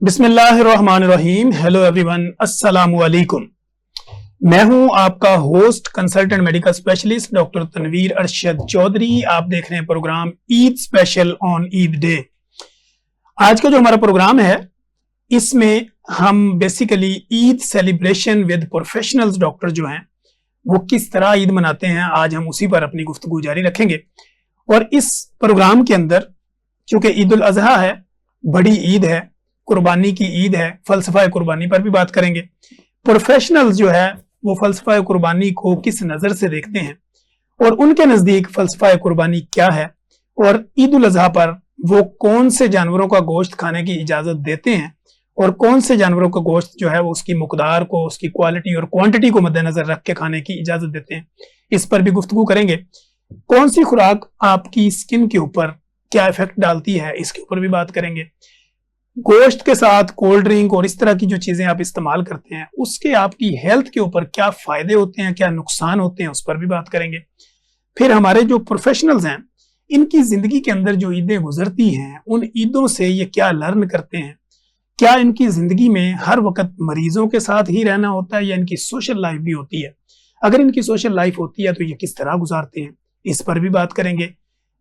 बिस्मिल्लाहिर्रहमानिर्रहीम। Hello everyone, अस्सलामु अलैकुम। मैं हूं आपका host consultant medical specialist doctor Tanveer Arshad Chaudhry. आप देख रहे हैं programme Eid special on Eid day. आज का जो हमारा प्रोग्राम है इसमें हम basically Eid celebration with professionals doctor जो हैं वो किस तरह ईद मनाते हैं, आज हम उसी पर अपनी गुफ्तगू जारी रखेंगे। और इस प्रोग्राम के अंदर चूंकि ईद उल अजहा है, बड़ी ईद है, कुर्बानी की ईद है, फलसफा कुर्बानी पर भी बात करेंगे। प्रोफेशनल्स जो है वो फलसफा कुर्बानी को किस नजर से देखते हैं और उनके नजदीक फलसफा कुर्बानी क्या है, और ईद उल अजहा पर वो कौन से जानवरों का गोश्त खाने की इजाजत देते हैं और कौन से जानवरों का गोश्त जो है वो उसकी मुकदार को, उसकी क्वालिटी और क्वांटिटी को मद्देनजर रख के खाने की इजाजत देते हैं, इस पर भी गुफ्तगू करेंगे। कौन सी खुराक आपकी स्किन के ऊपर क्या इफेक्ट डालती है, इसके ऊपर भी बात करेंगे। गोश्त के साथ कोल्ड ड्रिंक और इस तरह की जो चीजें आप इस्तेमाल करते हैं उसके आपकी हेल्थ के ऊपर क्या फायदे होते हैं, क्या नुकसान होते हैं, उस पर भी बात करेंगे। फिर हमारे जो प्रोफेशनल्स हैं इनकी जिंदगी के अंदर जो ईदें गुजरती हैं उन ईदों से ये क्या लर्न करते हैं, क्या इनकी जिंदगी में हर वक्त मरीजों के साथ ही रहना होता है या इनकी सोशल लाइफ भी होती है, अगर इनकी सोशल लाइफ होती है तो ये किस तरह गुजारते हैं, इस पर भी बात करेंगे।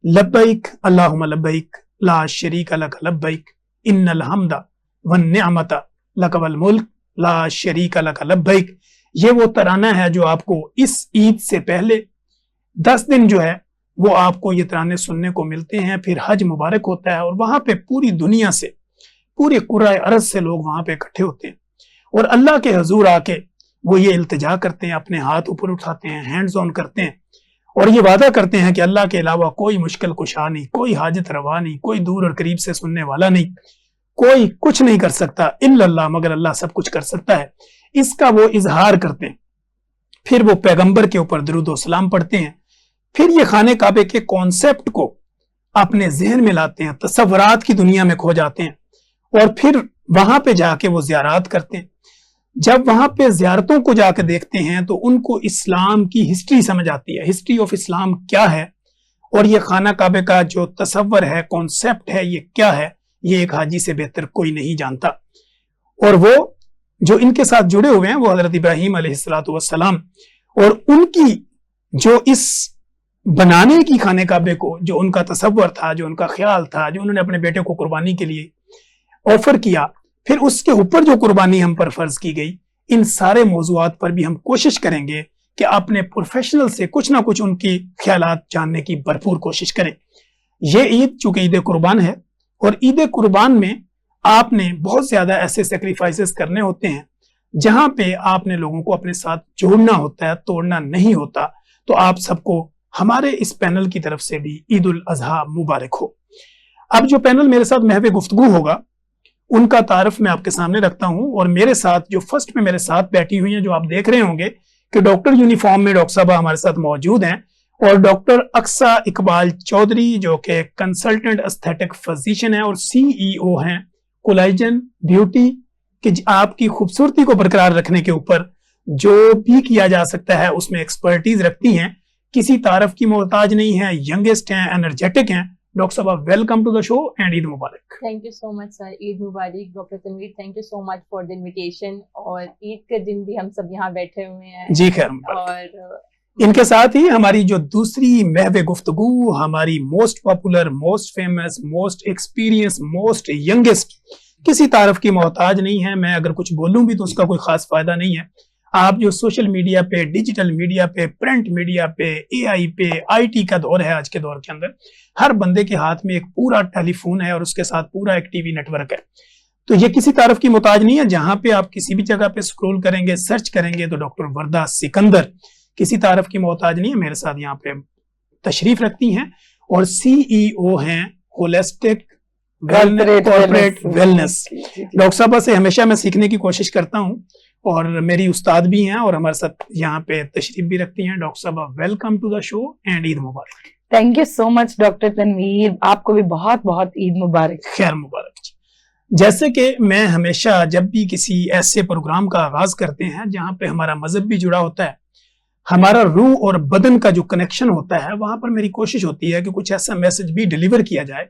लब्बैक अल्लाहुम्मा लब्बैक ला शरीका लक लब्बैक इन्नल हम्दा वन निअमता लक वल मुल्क ला शरीका लक लब्बैक, ये वो तराना है जो आपको इस ईद से पहले 10 दिन जो है वो आपको ये तराने सुनने को मिलते हैं। फिर हज मुबारक होता है और वहां पे पूरी दुनिया से, पूरे कुराए अरज से लोग वहां पे इकट्ठे होते हैं और अल्लाह के हजूर आके वो ये इल्तिजा करते हैं, अपने हाथ ऊपर उठाते हैं, हैंड्स ऑन करते हैं और ये वादा करते हैं कि अल्लाह के अलावा कोई मुश्किल कुशा नहीं, कोई हाजत रवा नहीं, कोई दूर और करीब से सुनने वाला नहीं, कोई कुछ नहीं कर सकता इल्लल्लाह, मगर अल्लाह सब कुछ कर सकता है। इसका वो इजहार करते हैं। फिर वो पैगंबर के ऊपर दरूद व सलाम पढ़ते हैं। फिर ये खाने काबे के कॉन्सेप्ट को अपने जहन में लाते हैं, तसव्वुरात की दुनिया में खो जाते हैं और फिर वहां पे जाके वो ज़ियारत करते हैं। जब वहां पे ज़ियारतों को जाके देखते हैं तो उनको इस्लाम की हिस्ट्री समझ आती है, हिस्ट्री ऑफ इस्लाम क्या है और ये खाना काबे का जो तसव्वुर है, कॉन्सेप्ट है, ये क्या है, ये एक हाजी से बेहतर कोई नहीं जानता। और वो जो इनके साथ जुड़े हुए हैं वो हजरत इब्राहीम अलैहिस्सलातु वस्सलाम, और उनकी जो इस बनाने की खाने काबे को जो उनका तसव्वुर था, जो उनका ख्याल था, जो उन्होंने अपने बेटे को कुर्बानी के लिए ऑफर किया, फिर उसके ऊपर जो कुर्बानी हम पर फर्ज की गई, इन सारे मौजूआत पर भी हम कोशिश करेंगे कि अपने प्रोफेशनल से कुछ ना कुछ उनकी ख्यालात जानने की भरपूर कोशिश करें। यह ईद चूंकि ईद कुर्बान है और ईद कुर्बान में आपने बहुत ज्यादा ऐसे सेक्रीफाइसेस करने होते हैं जहां पे आपने लोगों को अपने साथ जोड़ना होता है, तोड़ना नहीं होता। तो आप सबको हमारे इस पैनल की तरफ से भी ईद उल अजहा मुबारक हो। अब जो पैनल मेरे साथ महवे गुफ्तगू होगा उनका तारफ मैं आपके सामने रखता हूं, और मेरे साथ जो फर्स्ट में मेरे साथ बैठी हुई हैं, जो आप देख रहे होंगे कि डॉक्टर यूनिफॉर्म में डॉक्टर साहब हमारे साथ मौजूद हैं, और डॉक्टर अक्सा इकबाल चौधरी जो कि कंसल्टेंट एस्थेटिक फिजिशियन है और सीईओ हैं कोलाजन ब्यूटी, कि आपकी खूबसूरती को बरकरार रखने के ऊपर जो भी किया जा सकता है उसमें एक्सपर्टीज रखती हैं, किसी तारफ की मोहताज नहीं है, यंगेस्ट हैं, एनर्जेटिक हैं। डॉक्टर साहब welcome to the show and Eid Mubarak. Thank you so much sir, Eid मुबारक। Doctor Tanveer, thank you so much for the invitation. और ईद के दिन भी हम सब यहाँ बैठे हुए हैं जी खैर। और इनके साथ ही हमारी जो दूसरी महवे गुफ्तगू, हमारी most popular, most famous, most experience, most youngest, किसी तारफ की मोहताज नहीं है। मैं अगर कुछ बोलूं भी तो उसका कोई खास फायदा नहीं है। आप जो सोशल मीडिया पे, डिजिटल मीडिया पे, प्रिंट मीडिया पे, एआई पे, आईटी का दौर है आज के दौर के अंदर, हर बंदे के हाथ में एक पूरा टेलीफोन है और उसके साथ पूरा एक टीवी नेटवर्क है। तो ये किसी तारफ की मोहताज नहीं है। जहां पे आप किसी भी जगह पे स्क्रॉल करेंगे, सर्च करेंगे तो डॉक्टर वर्दा सिकंदर किसी तारफ की मोहताज नहीं है, मेरे साथ यहाँ पे तशरीफ रखती हैं और सीईओ हैं होलिस्टिक कॉर्पोरेट वेलनेस। डॉक्टर साहब से हमेशा मैं सीखने की कोशिश करता हूँ और मेरी उस्ताद भी हैं और हमारे साथ यहाँ पे तशरीफ भी रखती हैं। डॉक्टर साहब welcome to the show and Eid Mubarak. Thank you so much doctor Tanveer, आपको भी बहुत बहुत ईद मुबारक। खैर मुबारक। जैसे कि मैं हमेशा जब भी किसी ऐसे प्रोग्राम का आगाज करते हैं जहाँ पे हमारा मजहब भी जुड़ा होता है, हमारा रूह और बदन का जो कनेक्शन होता है, वहां पर मेरी कोशिश होती है कि कुछ ऐसा मैसेज भी डिलीवर किया जाए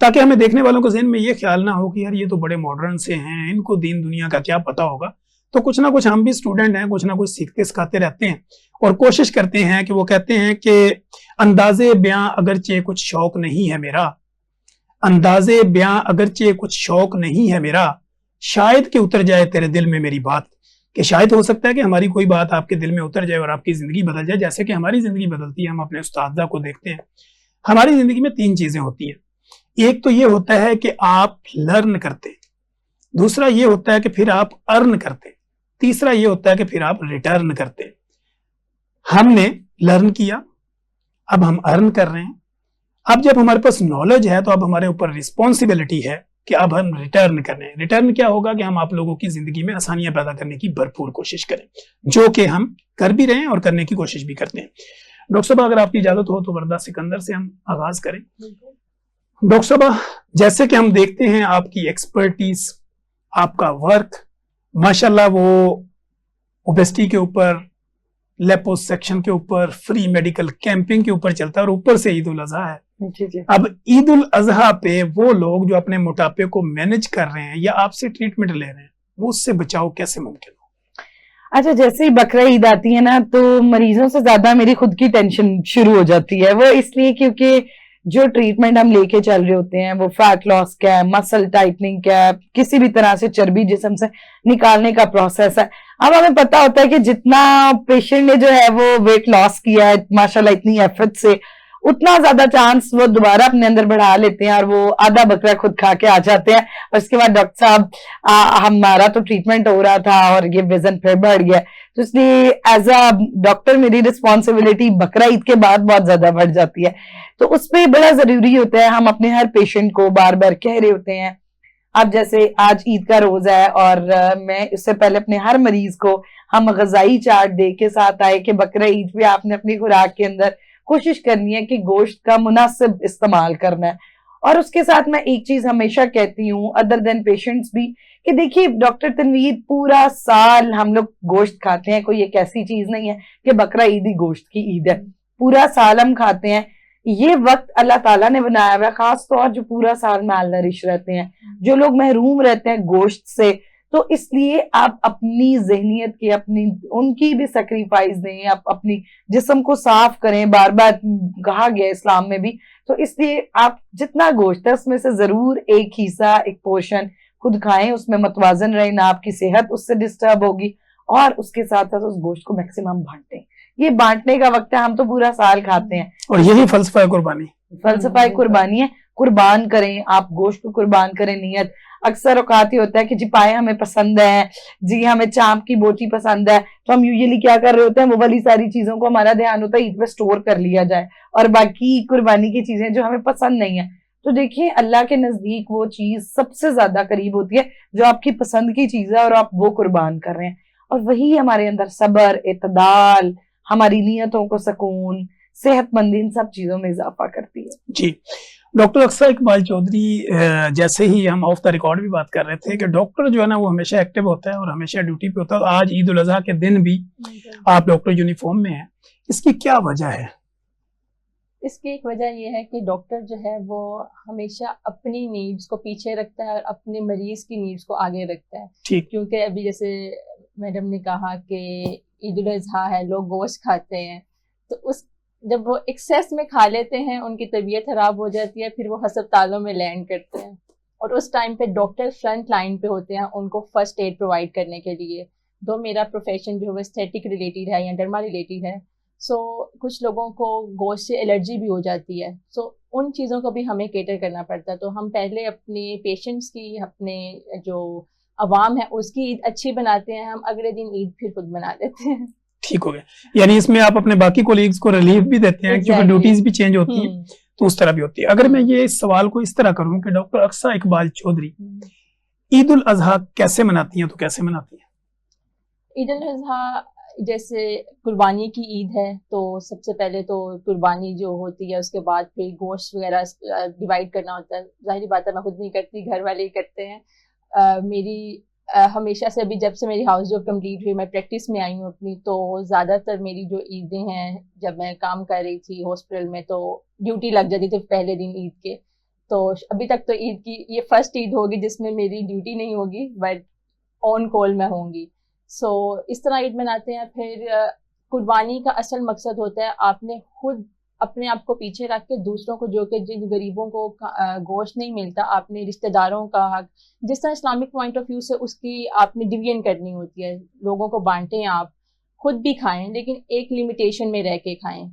ताकि हमें देखने वालों को ज़हन में ये ख्याल ना हो कि यार ये तो बड़े मॉडर्न से हैं, इनको दीन दुनिया का क्या पता होगा। तो कुछ ना कुछ हम भी स्टूडेंट हैं, कुछ ना कुछ सीखते सिखाते रहते हैं और कोशिश करते हैं कि वो कहते हैं कि अंदाजे बयां अगरचे कुछ शौक नहीं है मेरा, अंदाजे बयां अगरचे कुछ शौक नहीं है मेरा, शायद कि उतर जाए तेरे दिल में मेरी बात। कि शायद हो सकता है कि हमारी कोई बात आपके दिल में उतर जाए और आपकी जिंदगी बदल जाए, जैसे कि हमारी जिंदगी बदलती है। हम अपने उस्तादा को देखते हैं। हमारी जिंदगी में 3 चीजें होती हैं। एक तो ये होता है कि आप लर्न करते, दूसरा ये होता है कि फिर आप अर्न करते, तीसरा ये होता है कि फिर आप रिटर्न करते। हमने लर्न किया, अब हम अर्न कर रहे हैं। अब जब हमारे पास नॉलेज है तो अब हमारे ऊपर रिस्पॉन्सिबिलिटी है कि अब हम रिटर्न कर रहे हैं। रिटर्न क्या होगा कि हम आप लोगों की जिंदगी में आसानियां पैदा करने की भरपूर कोशिश करें, जो कि हम कर भी रहे हैं और करने की कोशिश भी करते हैं। डॉक्टर साहब, अगर आपकी इजाजत हो तो वरदा सिकंदर से हम आगाज करें। डॉक्टर साहब, जैसे कि हम देखते हैं आपकी एक्सपर्टीज, आपका वर्क माशाल्लाह वो ओबेसिटी के ऊपर, लेपोसेक्शन के ऊपर, फ्री मेडिकल कैंपिंग के ऊपर चलता है और ऊपर से ईद उल अजहा है। जी जी। अब ईद उल अजहा पे वो लोग जो अपने मोटापे को मैनेज कर रहे हैं या आपसे ट्रीटमेंट ले रहे हैं, वो उससे बचाव कैसे मुमकिन हो? अच्छा, जैसे ही बकरा ईद आती है ना, तो मरीजों से ज्यादा मेरी खुद की टेंशन शुरू हो जाती है। वो इसलिए क्योंकि जो ट्रीटमेंट हम लेके चल रहे होते हैं वो फैट लॉस का है, मसल टाइटनिंग का है, किसी भी तरह से चर्बी जिस्म से निकालने का प्रोसेस है। अब हमें पता होता है कि जितना पेशेंट ने जो है वो वेट लॉस किया है माशाल्लाह इतनी एफर्ट से, उतना ज्यादा चांस वो दोबारा अपने अंदर बढ़ा लेते हैं और वो आधा बकरा खुद खा के आ जाते हैं। और उसके बाद डॉक्टर साहब, हमारा तो ट्रीटमेंट हो रहा था और ये वजन फिर बढ़ गया। तो इसलिए एज अ डॉक्टर मेरी रिस्पॉन्सिबिलिटी बकरा ईद के बाद बहुत ज्यादा बढ़ जाती है। तो उस पर बड़ा जरूरी होता है, हम अपने हर पेशेंट को बार बार कह रहे होते हैं। अब जैसे आज ईद का रोजा है और मैं इससे पहले अपने हर मरीज को हम ग़िज़ाई चार्ट दे के साथ आए कि बकरा ईद पे आपने अपनी खुराक के अंदर कोशिश करनी है कि गोश्त का मुनासिब इस्तेमाल करना है। और उसके साथ मैं एक चीज हमेशा कहती हूँ अदर देन पेशेंट्स भी, कि देखिए डॉक्टर तनवीर, पूरा साल हम लोग गोश्त खाते हैं, कोई एक ऐसी चीज नहीं है कि बकरा ईद ही गोश्त की ईद है। पूरा साल हम खाते हैं। ये वक्त अल्लाह ताला ने बनाया हुआ है, खास तौर जो पूरा साल मालनरिश रहते हैं, जो लोग महरूम रहते हैं गोश्त से। तो इसलिए आप अपनी जहनियत की, अपनी उनकी भी सेक्रीफाइस दें, आप अपनी जिस्म को साफ करें, बार बार कहा गया इस्लाम में भी। तो इसलिए आप जितना गोश्त है उसमें से जरूर एक हिस्सा, एक पोर्शन खुद खाएं, उसमें मतवाजन रहे ना, आपकी सेहत उससे डिस्टर्ब होगी। और उसके साथ साथ उस गोश्त को मैक्सिमम बांटें। ये बांटने का वक्त है, हम तो पूरा साल खाते हैं और यही फलसफा कुर्बानी, फलसफा कुर्बानी है। कुर्बान करें, आप गोश्त को कुर्बान करें। नियत अक्सर औकात ही होता है कि जी पाए हमें पसंद है, जी हमें चांप की बोटी पसंद है, तो हम यूजुअली क्या कर रहे होते हैं, वो वाली सारी चीजों को हमारा ध्यान होता है ईद पे स्टोर कर लिया जाए, और बाकी कुर्बानी की चीजें जो हमें पसंद नहीं है। तो देखिए अल्लाह के नजदीक वो चीज सबसे ज्यादा करीब होती है जो आपकी पसंद की चीज है और आप वो कुर्बान कर रहे हैं। और वही हमारे अंदर सब्र, इतदाल, हमारी नीयतों को सुकून, सेहतमंदी, इन सब चीजों में इजाफा करती है। जी। डॉक्टर अक्सर इकबाल चौधरी, जैसे ही हम ऑफ द रिकॉर्ड भी बात कर रहे थे कि डॉक्टर जो है ना वो हमेशा एक्टिव होता है और हमेशा ड्यूटी पे होता है। आज ईद उल अजहा के दिन भी आप डॉक्टर यूनिफॉर्म में हैं, इसकी क्या वजह है? इसकी एक वजह यह है कि डॉक्टर जो है वो हमेशा अपनी नीड्स को पीछे रखता है और अपने मरीज की नीड्स को आगे रखता है। ठीक। क्योंकि अभी जैसे मैडम ने कहा कि ईद उल अजहा है, लोग गोश्त खाते हैं, तो उस जब वो एक्सेस में खा लेते हैं उनकी तबीयत खराब हो जाती है, फिर वो अस्पतालों में लैंड करते हैं। और उस टाइम पे डॉक्टर फ्रंट लाइन पे होते हैं उनको फर्स्ट एड प्रोवाइड करने के लिए। तो मेरा प्रोफेशन जो है एस्थेटिक रिलेटेड है या डर्मा रिलेटेड है, सो कुछ लोगों को गोश्त से एलर्जी भी हो जाती है, सो उन चीज़ों को भी हमें केटर करना पड़ता है। तो हम पहले अपने पेशेंट्स की, अपने जो अवाम है उसकी ईद अच्छी बनाते हैं, हम अगले दिन ईद फिर खुद बना लेते हैं। ठीक हो गया। यानी इसमें आप अपने बाकी कोलीग्स को रिलीफ भी देते हैं, क्योंकि ड्यूटीज भी चेंज होती हैं, तो उस तरह भी होती है। अगर मैं ये इस सवाल को इस तरह करूं कि डॉक्टर अक्सा इकबाल चौधरी ईद उल अजहा कैसे मनाती हैं, तो कैसे मनाती हैं? ईद उल अजहा जैसे कुर्बानी की ईद है, तो सबसे पहले तो कुर्बानी जो होती है, उसके बाद फिर गोश्त वगैरह डिवाइड करना होता है। जाहिर बात है मैं खुद नहीं करती, घर वाले ही करते हैं। मेरी हमेशा से, अभी जब से मेरी हाउस जॉब कंप्लीट हुई, मैं प्रैक्टिस में आई हूँ अपनी, तो ज़्यादातर मेरी जो ईदें हैं, जब मैं काम कर रही थी हॉस्पिटल में तो ड्यूटी लग जाती थी पहले दिन ईद के, तो अभी तक तो ईद की ये फर्स्ट ईद होगी जिसमें मेरी ड्यूटी नहीं होगी, बट ऑन कॉल मैं होंगी। सो इस तरह ईद मनाते हैं। फिर कुर्बानी का असल मकसद होता है आपने खुद अपने आप को पीछे रख के दूसरों को, जो कि जिन गरीबों को गोश्त नहीं मिलता, आपने रिश्तेदारों का हक, जिस तरह इस्लामिक पॉइंट ऑफ व्यू से उसकी आपने डिवीजन करनी होती है, लोगों को बांटें, आप खुद भी खाएं लेकिन एक लिमिटेशन में रह के खाएं।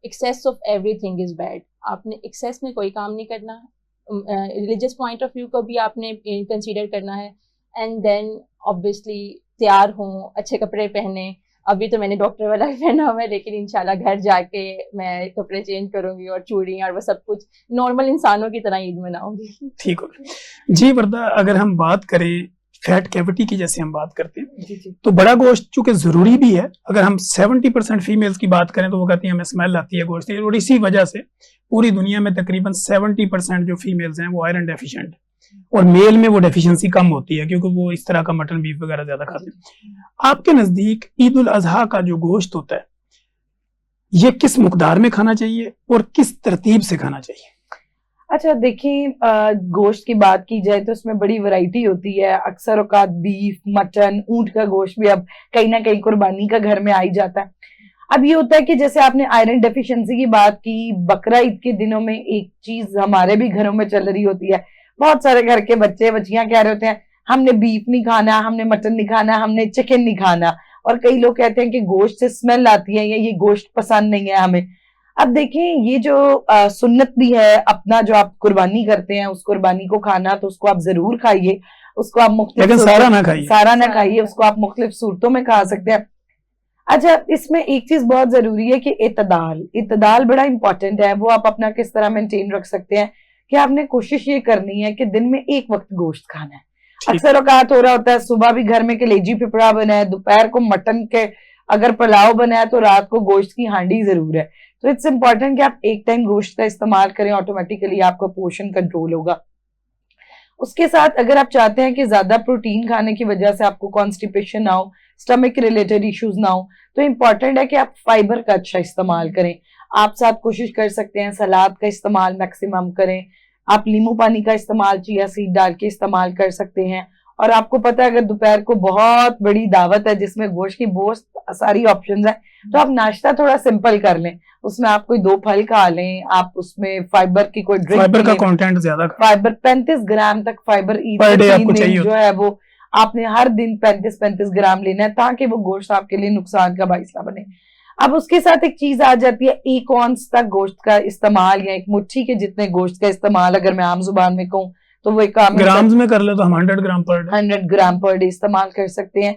Excess of everything is bad, आपने एक्सेस में कोई काम नहीं करना। रिलीजियस पॉइंट ऑफ व्यू को भी आपने कंसीडर करना है। एंड देन ऑब्वियसली तैयार हों, अच्छे कपड़े पहने। अभी तो मैंने डॉक्टर वाला पहना हुआ है, लेकिन इंशाल्लाह घर जाके मैं कपड़े चेंज करूंगी और चूड़ियां और वो सब कुछ नॉर्मल इंसानों की तरह ईद मनाऊंगी। ठीक हो जी। वर्दा, अगर हम बात करें फैट कैविटी की, जैसे हम बात करते हैं, जी। तो बड़ा गोश्त चूंकि जरूरी भी है। अगर हम 70% फीमेल्स की बात करें तो वो कहती हैं हमें स्मेल आती है गोश्त की, और इसी वजह से पूरी दुनिया में तकरीबन 70% जो फीमेल्स हैं वो आयरन डेफिशिएंट, और मेल में वो डेफिशिएंसी कम होती है क्योंकि वो इस तरह का मटन बीफ वगैरह ज्यादा खाते हैं। आपके नजदीक ईद उल अजहा का जो गोश्त होता है ये किस मुकदार में खाना चाहिए और किस तरतीब से खाना चाहिए? अच्छा देखिए, गोश्त की बात की जाए तो उसमें बड़ी वैरायटी होती है। अक्सर औकात बीफ, मटन, ऊंट का गोश्त भी अब कहीं ना कहीं कुर्बानी का घर में आ ही जाता है। अब ये होता है कि जैसे आपने आयरन डेफिशिएंसी की बात की, बकरा ईद के दिनों में एक चीज हमारे भी घरों में चल रही होती है, बहुत सारे घर के बच्चे बच्चियां कह रहे होते हैं हमने बीफ नहीं खाना, हमने मटन नहीं खाना, हमने चिकन नहीं खाना, और कई लोग कहते हैं कि गोश्त से स्मेल आती है या ये गोश्त पसंद नहीं है हमें। अब देखें, ये जो सुन्नत भी है, अपना जो आप कुर्बानी करते हैं उस कुर्बानी को खाना, तो उसको आप जरूर खाइए, उसको आप लेकिन सारा ना खाइए, सारा ना खाइए, उसको आप मुख्तलिफ सूरतों में खा सकते हैं। अच्छा, इसमें एक चीज बहुत जरूरी है कि इतदाल बड़ा इंपॉर्टेंट है। वो आप अपना किस तरह मेंटेन रख सकते हैं कि आपने कोशिश ये करनी है कि दिन में एक वक्त गोश्त खाना है। अक्सर औकात हो रहा होता है सुबह भी घर में कलेजी पिपड़ा बना है, दोपहर को मटन के अगर पुलाव बना है, तो रात को गोश्त की हांडी जरूर है। तो इट्स इंपॉर्टेंट कि आप एक टाइम गोश्त का इस्तेमाल करें, ऑटोमेटिकली आपका पोर्शन कंट्रोल होगा। उसके साथ अगर आप चाहते हैं कि ज्यादा प्रोटीन खाने की वजह से आपको कॉन्स्टिपेशन ना हो, स्टमक रिलेटेड इश्यूज ना हो, तो इम्पॉर्टेंट है कि आप फाइबर का अच्छा इस्तेमाल करें। आप साथ कोशिश कर सकते हैं सलाद का इस्तेमाल मैक्सिमम करें, आप नींबू पानी का इस्तेमाल चिया सीड डाल के इस्तेमाल कर सकते हैं। और आपको पता है अगर दोपहर को बहुत बड़ी दावत है जिसमें गोश्त की बहुत सारी ऑप्शंस हैं, तो आप नाश्ता थोड़ा सिंपल कर लें, उसमें आप कोई 2 फल खा लें, आप उसमें फाइबर की कोई ड्रिंक, फाइबर का कंटेंट ज्यादा, फाइबर 35 ग्राम तक फाइबर पर डे आपको चाहिए जो है वो आपने हर दिन 35-35 ग्राम लेना है, ताकि वो गोश्त आपके लिए नुकसान का बाइस ना बने। अब उसके साथ एक चीज आ जाती है, 1 औंस तक गोश्त का इस्तेमाल या 1 मुट्ठी के जितने गोश्त का इस्तेमाल, अगर मैं आम जुबान में कहूँ तो वो एक ग्राम्स में कर ले तो हम 100 ग्राम पर डे, 100 ग्राम पर डे इस्तेमाल कर सकते हैं।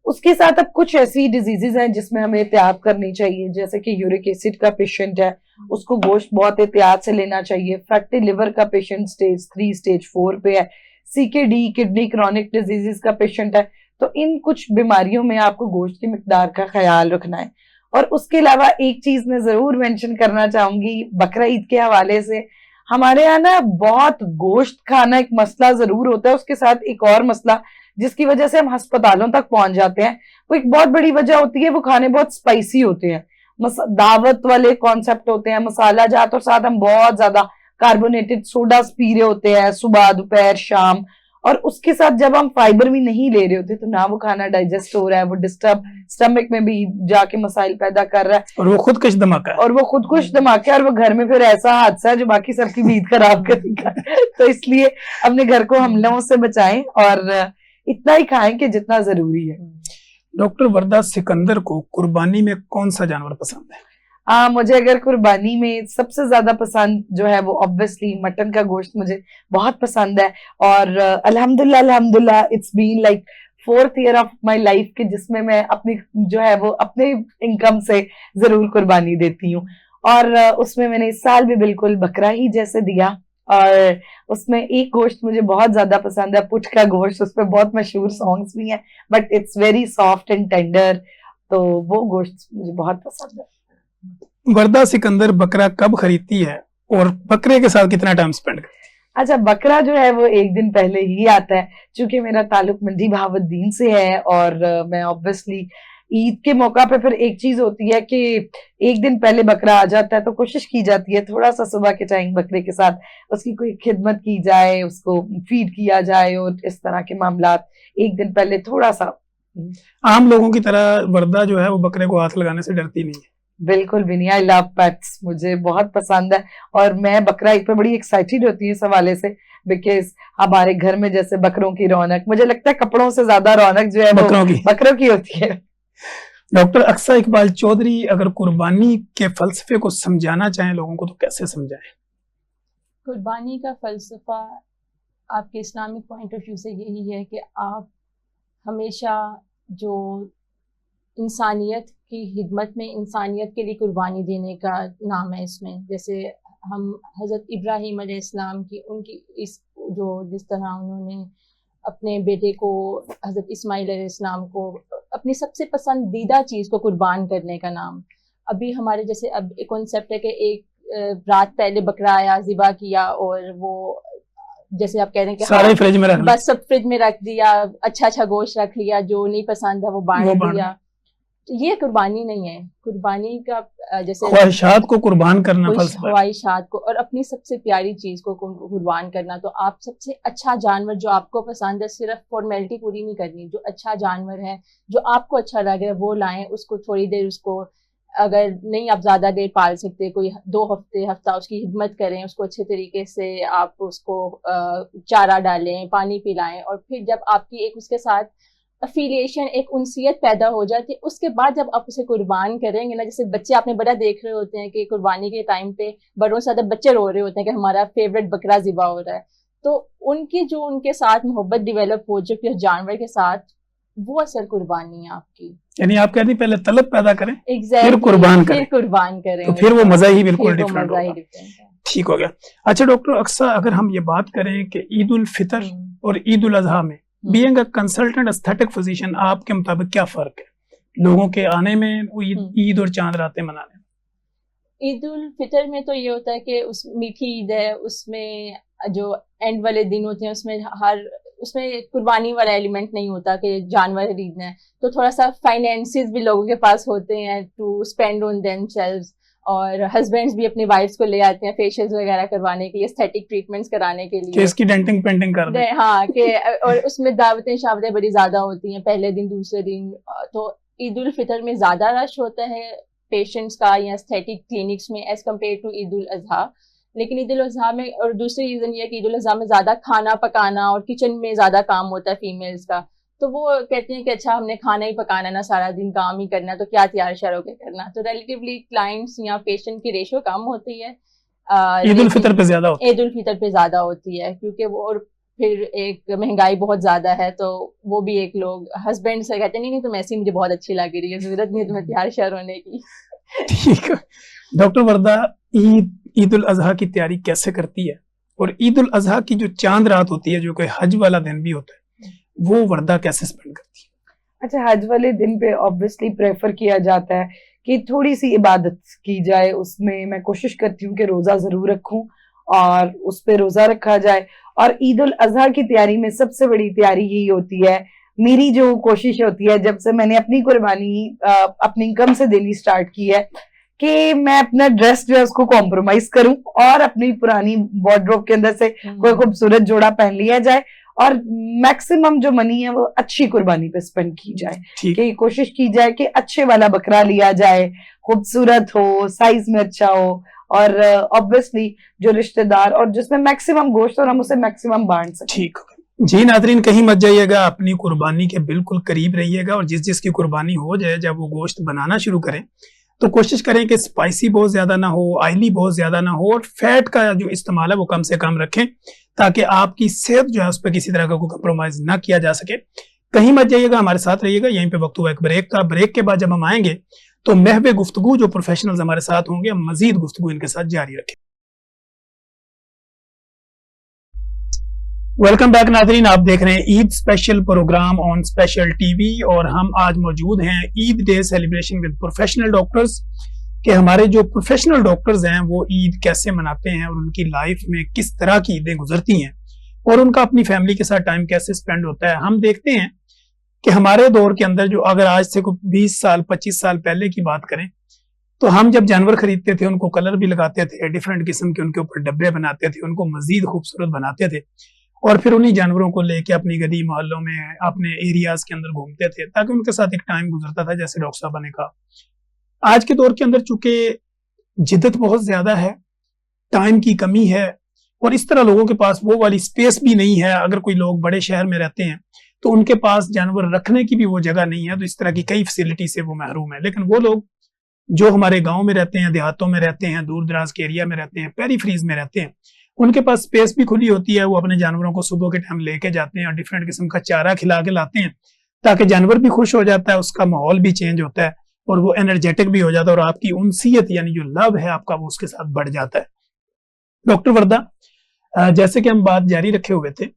उसके साथ अब कुछ ऐसी डिजीजेज हैं जिसमें हमें एहतियात करनी चाहिए, जैसे कि यूरिक एसिड का पेशेंट है, उसको गोश्त बहुत एहतियात से लेना चाहिए। फैटी लिवर का पेशेंट स्टेज 3 स्टेज 4 पे है, सीकेडी किडनी क्रॉनिक डिजीजेस का पेशेंट है, तो इन कुछ बीमारियों में आपको गोश्त की मिकदार का ख्याल रखना है। और उसके अलावा एक चीज मैं जरूर मेंशन करना चाहूंगी, बकरा ईद के हवाले से हमारे यहाँ ना बहुत गोश्त खाना एक मसला जरूर होता है, उसके साथ एक और मसला जिसकी वजह से हम अस्पतालों तक पहुंच जाते हैं, वो एक बहुत बड़ी वजह होती है, वो खाने बहुत स्पाइसी होते हैं, दावत वाले कॉन्सेप्ट होते हैं, मसाला जात, और साथ हम बहुत ज्यादा कार्बोनेटेड सोडास पी रहे होते हैं सुबह दोपहर शाम, और उसके साथ जब हम फाइबर भी नहीं ले रहे होते तो ना वो खाना डाइजेस्ट हो रहा है, वो डिस्टर्ब स्टमक में भी जाके मसाइल पैदा कर रहा है, और वो खुदकुश धमाका है, और वो घर में फिर ऐसा हादसा है जो बाकी सबकी नींद खराब करेगा। तो इसलिए अपने घर को हमलों से बचाएं और इतना ही खाएं कि जितना जरूरी है। डॉक्टर वर्दा, सिकंदर को कुर्बानी में कौन सा जानवर पसंद है? मुझे अगर कुर्बानी में सबसे ज्यादा पसंद जो है वो ऑब्वियसली मटन का गोश्त मुझे बहुत पसंद है, और अल्हम्दुलिल्लाह it's been like 4th year of my life के जिसमें मैं अपनी जो है वो अपने इनकम से जरूर कुर्बानी देती हूँ, और उसमें मैंने इस साल भी बिल्कुल बकरा ही जैसे दिया। और उसमें एक गोश्त मुझे बहुत ज्यादा पसंद है, पुट का गोश्त, उसमें बहुत मशहूर सॉन्ग्स भी हैं, but it's very soft and tender, तो वो गोश्त मुझे बहुत पसंद है। वर्दा, सिकंदर बकरा कब खरीदती है और बकरे के साथ कितना टाइम स्पेंड करती है? अच्छा, बकरा जो है वो एक दिन पहले ही आता है, क्योंकि मेरा ताल्लुक मंडी बहावुद्दीन से है, और मैं ऑब्वियसली ईद के मौका पे फिर एक चीज होती है कि एक दिन पहले बकरा आ जाता है, तो कोशिश की जाती है थोड़ा सा सुबह के टाइम बकरे के साथ उसकी कोई खिदमत की जाए, उसको फीड किया जाए, और इस तरह के मामलात एक दिन पहले थोड़ा सा। आम लोगों की तरह वर्दा जो है वो बकरे को हाथ लगाने से डरती नहीं है। बिल्कुल भी नहीं। आई लव पेट्स, मुझे बहुत पसंद है, और मैं बकरा ईद पे बड़ी एक्साइटेड होती हूँ इस हवाले से, बिकॉज हमारे घर में जैसे बकरों की रौनक, मुझे लगता है कपड़ों से ज्यादा रौनक जो है वो बकरों की होती है। डॉक्टर अक्सा इकबाल चौधरी, अगर कुर्बानी के फलसफे को समझाना चाहें लोगों को तो कैसे समझाएं? कुर्बानी का फलसफा आपके इस्लामिक पॉइंट ऑफ व्यू से यही है कि आप हमेशा जो इंसानियत की खिदमत में, इंसानियत के लिए कुर्बानी देने का नाम है इसमें। जैसे हम हज़रत इब्राहीम अलैहिस्सलाम की, उनकी इस जो जिस तरह उन्होंने अपने बेटे को, हज़रत इस्माइल अलैहिस्सलाम को, अपनी सबसे पसंदीदा चीज़ को कुर्बान करने का नाम। अभी हमारे जैसे अब एक कॉन्सेप्ट है कि एक रात पहले बकरा आया, ज़िबा किया, और वो जैसे आप कह रहे हैं कि सारे फ्रिज में रख दिया, बस सब फ्रिज में रख दिया, अच्छा गोश्त रख लिया, जो नहीं पसंद है वो बांट दिया। ये कुर्बानी नहीं है। कुर्बानी का जैसे ख्वाहिशात को कुर्बान करना, ख्वाहिशात को और अपनी सबसे प्यारी चीज को कुर्बान करना। तो आप सबसे अच्छा जानवर जो आपको पसंद है, सिर्फ फॉर्मेलिटी पूरी नहीं करनी, जो अच्छा जानवर है, जो आपको अच्छा लगे वो लाएं, उसको थोड़ी देर, उसको अगर नहीं आप ज्यादा देर पाल सकते, कोई 2 हफ्ते हफ्ता उसकी खिदमत करें, उसको अच्छे तरीके से आप उसको चारा डालें, पानी पिलाएं, और फिर जब आपकी एक उसके साथ अफिलिएशन, एक उनसियत पैदा हो जाती है, उसके बाद जब आप उसे कुर्बान करेंगे ना, जैसे बच्चे आपने बड़ा देख रहे होते हैं कि कुर्बानी के टाइम पे बड़ों से ज्यादा बच्चे रो रहे होते हैं कि हमारा फेवरेट बकरा ज़िबा हो रहा है, तो उनकी जो उनके साथ मोहब्बत डेवलप हो चुकी है जानवर के साथ, वो असल कुर्बानी है आपकी। यानी आप कहते हैं पहले तलब पैदा करें, exactly, फिर कुर्बान करें, तो फिर वो मजा ही बिल्कुल डिफरेंट होगा। ठीक हो गया। अच्छा डॉक्टर अक्सा, अगर हम ये बात करें कि ईद उल फितर और ईद उल अजहा में, being a consultant aesthetic physician, आपके मुताबिक क्या फर्क है लोगों के आने में, ईद और चांद रातें मनाने में? ईद उल फितर में तो ये होता है कि उस मीठी ईद है, उसमें जो एंड वाले दिन होते हैं उसमें कुर्बानी वाला एलिमेंट नहीं होता कि जानवर खरीदना है, तो थोड़ा सा फाइनेंसेस भी लोगों के पास होते हैं टू स्पेंड ऑन देमसेल्व्स, और हस्बैंड्स भी अपनी वाइफ्स को ले आते हैं फेशियल्स वगैरह करवाने के लिए, एस्थेटिक ट्रीटमेंट्स कराने के लिए, इसकी डेंटिंग पेंटिंग कर दें। हाँ के और उसमें दावतें शावतें बड़ी ज्यादा होती हैं पहले दिन दूसरे दिन। तो ईद उल फितर में ज्यादा रश होता है पेशेंट्स का या एस्थेटिक क्लिनिक्स में as compare to Eid ul Azha. लेकिन ईद उल अजहा में, और दूसरी रीजन ये है कि ईद उल अजहा में ज्यादा खाना पकाना और किचन में ज्यादा काम होता है फीमेल्स का, तो वो कहती हैं कि अच्छा हमने खाना ही पकाना ना, सारा दिन काम ही करना, तो क्या तैयार श्यार होकर करना। तो रिलेटिवली क्लाइंट्स या पेशेंट की रेशो कम होती है, ईद उल फितर पे ज्यादा होती है। ईद उल फितर पे ज्यादा होती है क्योंकि वो, और फिर एक महंगाई बहुत ज्यादा है, तो वो भी एक लोग हस्बैंड से कहते नहीं तुम ऐसी मुझे बहुत अच्छी लग रही है, जरूरत नहीं है तुम्हें तैयार श्यार होने की। ठीक है डॉक्टर वर्दा, ईद उल अजहा की तैयारी कैसे करती है, और ईद उल अजहा की जो चांद रात होती है जो कोई हज वाला दिन भी होता है, वो वर्दा कैसे स्पेंड करती है? अच्छा, हज वाले दिन पे ऑब्वियसली प्रेफर किया जाता है कि थोड़ी सी इबादत की जाए, उसमें मैं कोशिश करती हूँ कि रोजा जरूर रखूं और उस पे रोजा रखा जाए। और ईद उल अजहा की तैयारी में सबसे बड़ी तैयारी यही होती है, मेरी जो कोशिश होती है जब से मैंने अपनी कुर्बानी अपनी इनकम से देनी स्टार्ट की है, कि मैं अपना ड्रेस जो है उसको कॉम्प्रोमाइज करूं और अपनी पुरानी वार्डरोब के अंदर से कोई खूबसूरत जोड़ा पहन लिया जाए, और मैक्सिमम जो मनी है वो अच्छी कुर्बानी पे स्पेंड की जाए, कि कोशिश की जाए कि अच्छे वाला बकरा लिया जाए, खूबसूरत हो, साइज में अच्छा हो, और ऑब्वियसली जो रिश्तेदार और जिसमें मैक्सिमम गोश्त और हम उसे मैक्सिमम बांट सकें। ठीक जी नाज़रीन, कहीं मत जाइएगा, अपनी कुर्बानी के बिल्कुल करीब रहिएगा, और जिसकी कुर्बानी हो जाए, जब वो गोश्त बनाना शुरू करें तो कोशिश करें कि स्पाइसी बहुत ज्यादा ना हो, ऑयली बहुत ज्यादा ना हो, और फैट का जो इस्तेमाल है वो कम से कम रखें, ताकि आपकी सेहत जो है उस पर किसी तरह का कोई कंप्रोमाइज ना किया जा सके। कहीं मत जाइएगा, हमारे साथ रहिएगा। यहीं पे वक्त हुआ एक ब्रेक का। ब्रेक के बाद जब हम आएंगे तो महवे गुफ्तगू जो प्रोफेशनल्स हमारे साथ होंगे, हम मजीद गुफ्तगू इनके साथ जारी रखें। वेलकम बैक नाज़रीन, आप देख रहे हैं Eid special programme on special TV, और हम आज मौजूद हैं Eid day celebration with professional doctors, कि हमारे जो प्रोफेशनल डॉक्टर्स हैं वो ईद कैसे मनाते हैं और उनकी लाइफ में किस तरह की ईदें गुजरती हैं और उनका अपनी फैमिली के साथ टाइम कैसे स्पेंड होता है। हम देखते हैं कि हमारे दौर के अंदर जो अगर आज से कोई 20 साल 25 साल पहले की बात करें तो हम जब जानवर खरीदते थे उनको कलर भी लगाते थे, डिफरेंट किस्म के उनके ऊपर डब्बे बनाते थे, उनको मजीद खूबसूरत बनाते थे और फिर उन्हीं जानवरों को लेके अपनी गली मोहल्लों में अपने एरियाज के अंदर घूमते थे ताकि उनके साथ एक टाइम गुजरता था, जैसे डॉक्टर साहब ने कहा। आज के दौर के अंदर चूंकि जिद्दत बहुत ज्यादा है, टाइम की कमी है और इस तरह लोगों के पास वो वाली स्पेस भी नहीं है। अगर कोई लोग बड़े शहर में रहते हैं तो उनके पास जानवर रखने की भी वो जगह नहीं है, तो इस तरह की कई फैसिलिटी से वो महरूम है। लेकिन वो लोग जो हमारे गांव में रहते हैं, देहातों में रहते हैं, दूर दराज के एरिया में रहते हैं, पेरीफ्रीज में रहते हैं, उनके पास स्पेस भी खुली होती है। वो अपने जानवरों को सुबह के टाइम लेके जाते हैं और डिफरेंट किस्म का चारा खिला के लाते हैं ताकि जानवर भी खुश हो जाता है, उसका माहौल भी चेंज होता है और वो एनर्जेटिक भी हो जाता है और आपकी उनसीयत यानी जो लव है आपका वो उसके साथ बढ़ जाता है। डॉक्टर वर्दा, जैसे कि हम बात जारी रखे हुए थे,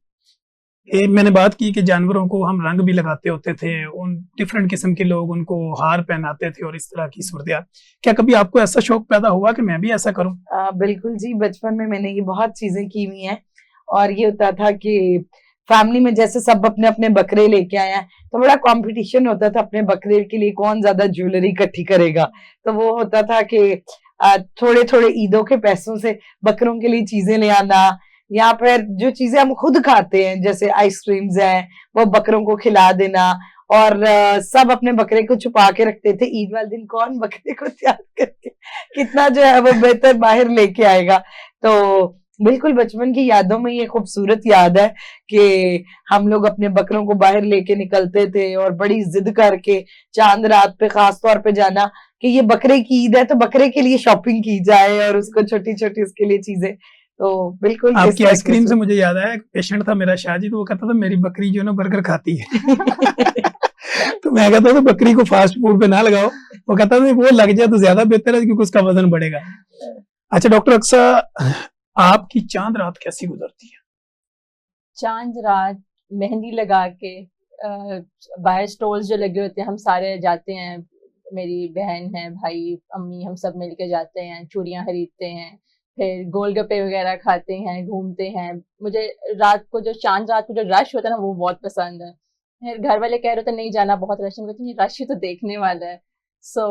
मैंने बात की कि जानवरों को हम रंग भी लगाते होते थे, उन डिफरेंट किस्म के लोग उनको हार पहनाते थे और इस तरह की सूरत। क्या कभी आपको ऐसा शौक पैदा हुआ कि मैं भी ऐसा करूं? बिल्कुल जी, बचपन में मैंने ये बहुत चीजें की हुई हैं और ये होता था कि फैमिली में जैसे सब अपने अपने बकरे लेके आए हैं तो बड़ा कंपटीशन होता था अपने बकरे के लिए कौन ज्यादा ज्वेलरी इकट्ठी करेगा। तो वो होता था कि थोड़े थोड़े ईदों के पैसों से बकरों के लिए चीजें ले आना या फिर जो चीजें हम खुद खाते हैं जैसे आइसक्रीम्स हैं वो बकरों को खिला देना और सब अपने बकरे को छुपा के रखते थे। ईद वाले दिन कौन बकरे को तैयार करके कितना जो है वो बेहतर बाहर लेके आएगा। तो बिल्कुल बचपन की यादों में ये खूबसूरत याद है कि हम लोग अपने बकरों को बाहर लेके निकलते थे और बड़ी जिद करके चांद रात पे खास तौर पे जाना कि ये बकरे की ईद है तो बकरे के लिए शॉपिंग की जाए और उसको छोटी छोटी उसके लिए चीजें। तो बिल्कुल आपकी आइसक्रीम से मुझे याद आया, एक पेशेंट था मेरा शाहजी, तो वो कहता था मेरी बकरी जो है ना बर्गर खाती है तो मैं कहता था बकरी को फास्ट फूड पे ना लगाओ, वो कहता था वो लग जाए तो ज्यादा बेहतर है क्योंकि उसका वजन बढ़ेगा। अच्छा डॉक्टर अक्सा, आपकी चांद रात कैसी गुजरती है? चांद रात मेहंदी लगा के बाहर स्टॉल्स जो लगे होते हैं हम सारे जाते हैं, मेरी बहन है, भाई, अम्मी, हम सब मिलके जाते हैं, चूड़ियां खरीदते हैं, फिर गोलगप्पे वगैरह खाते हैं, घूमते हैं। मुझे रात को जो चांद रात को जो रश होता है ना वो बहुत पसंद है। फिर घर वाले कह रहे थे नहीं जाना बहुत रश है, मैं कहती रश ही तो देखने वाला है। सो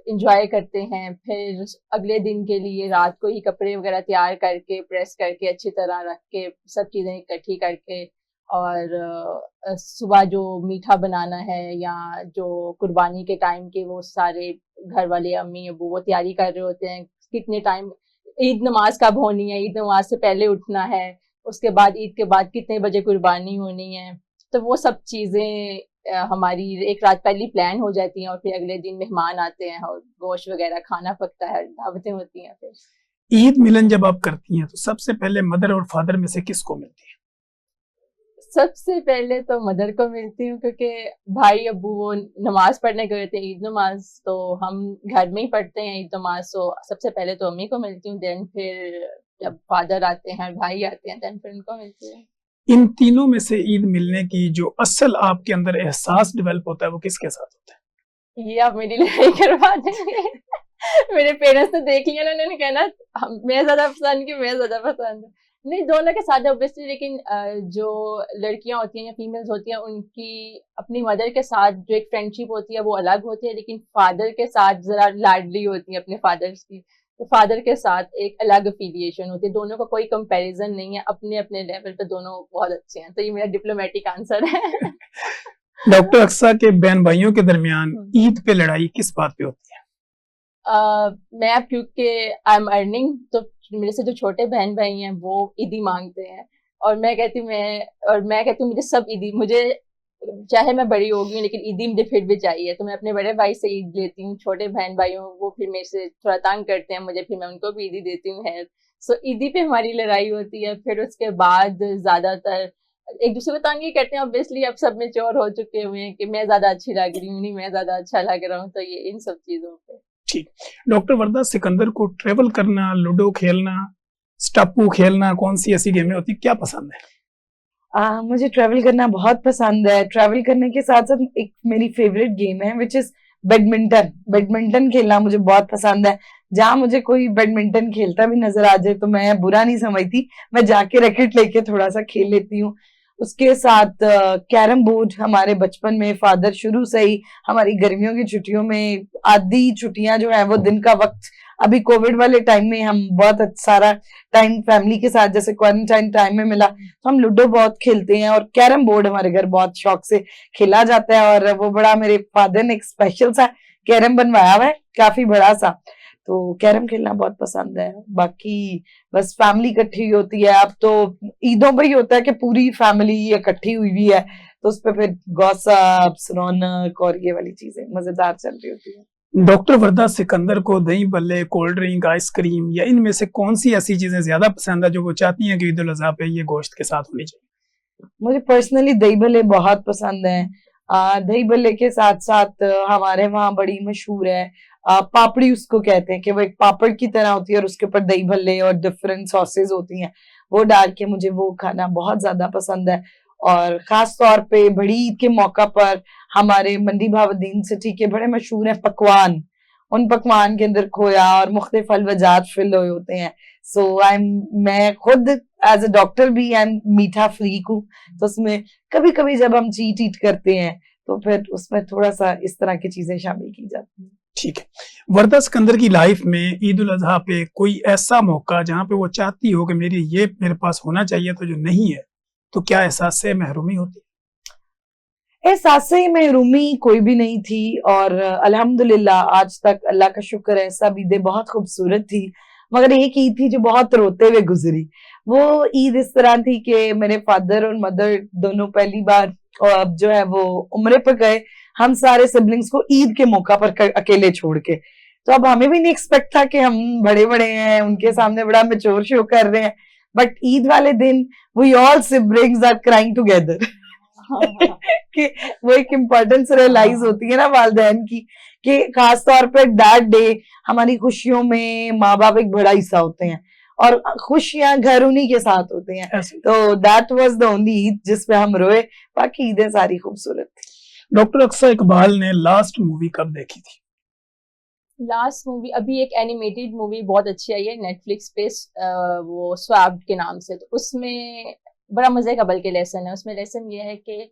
इंजॉय करते हैं। फिर अगले दिन के लिए रात को ही कपड़े वगैरह तैयार करके प्रेस करके अच्छी तरह रख के सब चीज़ें इकट्ठी करके और सुबह जो मीठा बनाना है या जो कुर्बानी के टाइम के वो सारे घर वाले अम्मी अबू वो तैयारी कर रहे होते हैं। कितने टाइम ईद नमाज कब होनी है, ईद नमाज से पहले उठना है, उसके बाद ईद के बाद कितने बजे कुर्बानी होनी है। तो वो सब चीज़ें हमारी एक रात पहले प्लान हो जाती हैं और फिर अगले दिन मेहमान आते हैं और गोश्त वगैरह खाना पकता है, दावतें होती हैं। फिर ईद मिलन जब आप करती हैं तो सबसे पहले मदर और फादर में से किसको मिलती है? सबसे पहले तो मदर को मिलती हूँ क्योंकि भाई अब्बू वो नमाज पढ़ने गए थे, ईद नमाज, तो हम घर में ही पढ़ते हैं ईद नमाज। तो सबसे पहले तो अम्मी को मिलती हूँ, देन फिर जब फादर आते हैं भाई आते हैं देन फिर उनको मिलती है। इन तीनों में से ईद मिलने की जो असल आपके अंदर एहसास डेवलप होता है वो किसके साथ होता है? ये आप मेरी लड़ाई करवा देंगे मेरे पेरेंट्स ने देख लिया ना, उन्होंने कहना मैं ज्यादा पसंद की मैं ज्यादा पसंद है। नहीं, दोनों के साथ ऑब्वियसली, लेकिन जो लड़कियां होती हैं या फीमेल्स होती हैं उनकी अपनी मदर के साथ जो एक फ्रेंडशिप होती है वो अलग होती है, लेकिन फादर के साथ जरा लाडली होती है अपने फादर्स की। तो फादर के साथ एक अलग अफिलिएशन होती है, दोनों का कोई कंपैरिजन नहीं है, अपने अपने लेवल पे दोनों बहुत अच्छे हैं। तो ये मेरा डिप्लोमेटिक आंसर है। डॉक्टर अक्सा के बहन भाइयों के दरमियान ईद पे लड़ाई किस बात पे होती है? मैं अब क्योंकि आई एम अर्निंग तो मेरे से जो छोटे बहन भाई हैं वो ईदी मांगते हैं और मैं कहती हूँ मुझे सब ईदी, मुझे चाहे मैं बड़ी हो गई लेकिन ईदी मुझे फिर भी चाहिए। तो मैं अपने बड़े भाई से ईद लेती हूँ, छोटे बहन भाइयों वो फिर मेरे से थोड़ा तंग करते हैं मुझे, फिर मैं उनको भी ईदी देती हूँ। है सो ईदी पे हमारी लड़ाई होती है। फिर उसके बाद ज्यादातर एक दूसरे को तंग ही करते हैं, ऑब्वियसली अब सब मेच्योर हो चुके हुए हैं कि मैं ज्यादा अच्छी लग रही हूँ, नहीं मैं ज्यादा अच्छा लग रहा हूँ। तो ये इन सब चीजों पे। ठीक, डॉक्टर वर्दा, सिकंदर को ट्रेवल करना, लूडो खेलना, स्टापू खेलना, कौन सी ऐसी गेमें होती क्या पसंद है? मुझे ट्रैवल करना बहुत पसंद है। ट्रैवल करने के साथ साथ एक मेरी फेवरेट गेम है विच इज बैडमिंटन। बैडमिंटन खेलना मुझे बहुत पसंद है। जहाँ मुझे कोई बैडमिंटन खेलता भी नजर आ जाए तो मैं बुरा नहीं समझती, मैं जाके रैकेट लेके थोड़ा सा खेल लेती हूँ। उसके साथ कैरम बोर्ड। हमारे बचपन में फादर शुरू से ही हमारी गर्मियों की छुट्टियों में आधी छुट्टियां जो है वो दिन का वक्त, अभी कोविड वाले टाइम में हम बहुत सारा टाइम फैमिली के साथ जैसे क्वारंटाइन टाइम में मिला, तो हम लूडो बहुत खेलते हैं और कैरम बोर्ड हमारे घर बहुत शौक से खेला जाता है। और वो बड़ा, मेरे फादर ने एक स्पेशल सा कैरम बनवाया हुआ है, काफी बड़ा सा, तो कैरम खेलना बहुत पसंद है। बाकी बस फैमिली इकट्ठी होती है। अब तो ईदों पर ही होता है कि पूरी फैमिली इकट्ठी हुई हुई है, तो उस पर फिर गॉसिप्स, रौनक और ये वाली चीजें मजेदार चल रही होती है। डॉक्टर वरदा सिकंदर को दही भल्ले, कोल्ड ड्रिंक, आइसक्रीम या इनमें से कौन सी ऐसी चीजें ज्यादा पसंद है जो वो चाहती हैं कि ईद उल अजहा पे ये गोश्त के साथ होनी चाहिए? मुझे पर्सनली दही भल्ले बहुत पसंद है। दही भल्ले के साथ साथ हमारे वहाँ बड़ी मशहूर है पापड़ी, उसको कहते हैं कि वो एक पापड़ की तरह होती है और उसके ऊपर दही भल्ले और डिफरेंट सॉसेज होती हैं, वो डाल के मुझे वो खाना बहुत ज्यादा पसंद है। और खास तौर पे बड़ी ईद के मौका पर हमारे मंडी भावुद्दीन सिटी के बड़े मशहूर हैं पकवान, उन पकवान के अंदर खोया और मुख्तलिफ अलवजात फिल हुए होते हैं। सो मैं खुद एज अ डॉक्टर भी आई एम मीठा फ्रीक हूँ, तो उसमें कभी कभी जब हम चीट ईट करते हैं तो फिर उसमें थोड़ा सा इस तरह की चीजें शामिल की जाती हैं। ठीक है, वरदा सिकंदर की लाइफ में ईद उल अजहा पे कोई ऐसा मौका जहां पे वो चाहती हो कि मेरे पास होना चाहिए तो जो नहीं है, तो क्या एहसास से महरूमी होती है? एहसास से महरूमी कोई भी नहीं थी और अल्हम्दुलिल्लाह आज तक अल्लाह का शुक्र है सब ईदें बहुत खूबसूरत थी। मगर एक ईद थी जो बहुत रोते हुए गुजरी। वो ईद इस तरह थी कि मेरे फादर और मदर दोनों पहली बार जो है वो उम्रे पर गए, हम सारे सिबलिंग्स को ईद के मौका पर अकेले छोड़ के। तो अब हमें भी नहीं एक्सपेक्ट था कि हम बड़े बड़े हैं, उनके सामने बड़ा मैच्योर शो कर रहे हैं, बट ईद वाले दिन we all siblings are crying together कि वो एक इम्पोर्टेंस रियलाइज होती है ना वालिदैन की, कि खास तौर पे दैट डे हमारी खुशियों में माँ बाप एक बड़ा हिस्सा होते हैं और खुशियां घर उन्हीं के साथ होते हैं। तो that was the only Eid जिसपे हम रोए, बाकी ईदें सारी खूबसूरत थी। डॉक्टर अक्सा इकबाल ने लास्ट मूवी कब देखी थी? लास्ट मूवी अभी एक एनिमेटेड मूवी बहुत अच्छी आई है नेटफ्लिक्स पे, वो स्वैप्ड के नाम से। तो उसमें बड़ा मजे का बल्कि लेसन है। उसमें लेसन ये है कि